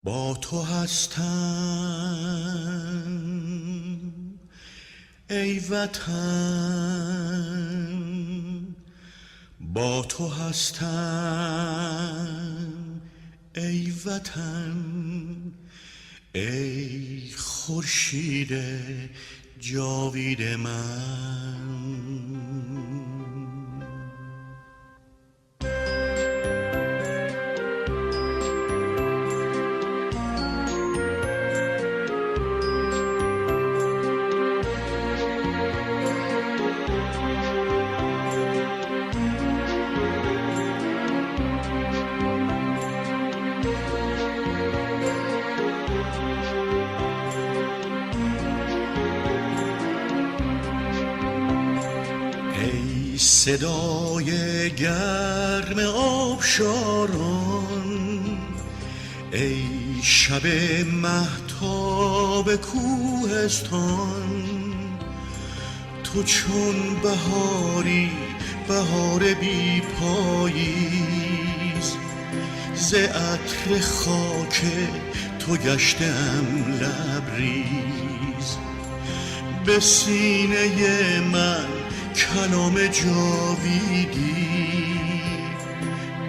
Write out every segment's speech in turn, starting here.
با تو هستم ای وطن، با تو هستم ای وطن، ای خورشید جاوید من. صدای گرم آبشاران، ای شب مهتاب کوهستان، تو چون بهاری، بهار بی پاییز، ز عطر خاک تو گشتم لبریز. به سینه من کلام جاویدی،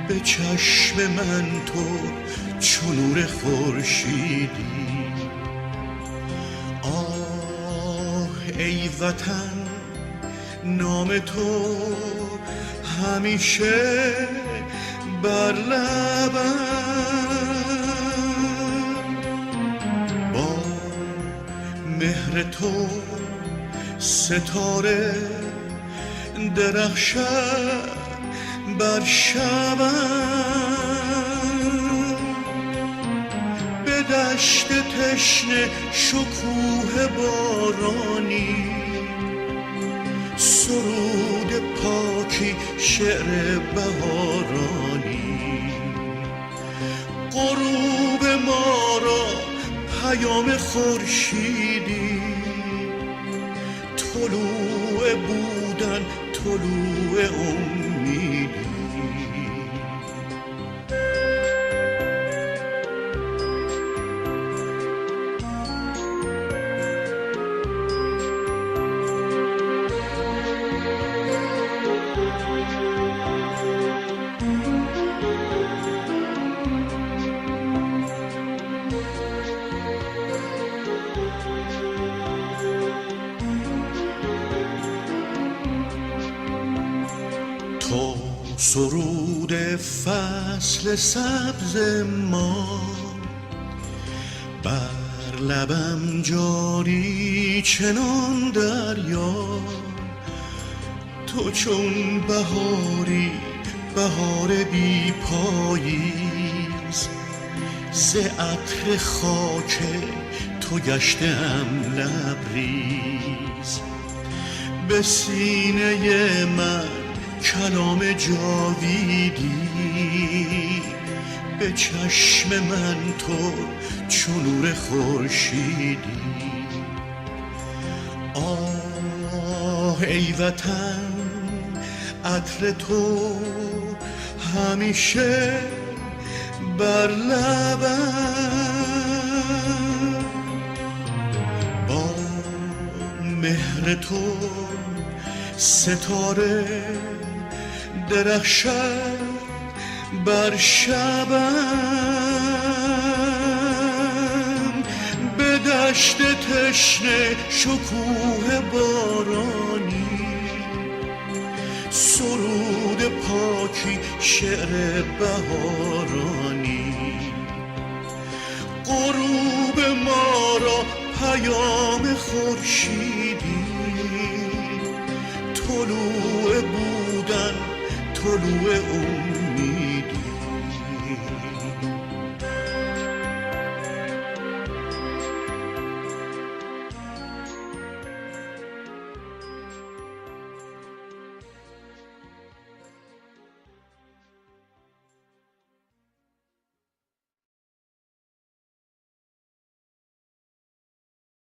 به چشم من تو چو نور خورشیدی. آه ای وطن، نام تو همیشه بر لبم، با مهر تو ستاره درخشد بر شبم. به دشت تشنه شکوه بارانی، سرود پاکی شعر بهارانی. غروب ما را پیام خورشیدی، طلوع بودن طلوع امیدی. تو سرود فصل سبز ما، بر لبم جاری چنان دریا. تو چون بهاری، بهار بی پاییز، ز عطر خاک تو گشتم لبریز. به سینه من کلام جاویدی، به چشم من تو چو نور خورشیدی. آه ای وطن، عطر تو همیشه بر لبم، با مهر تو ستاره درخشد بر شبم. به دشت تشنه شکوه بارانی، سرود پاکی شعر بهارانی. غروب ما را پیام خورشیدی، طلوع بودن طلوع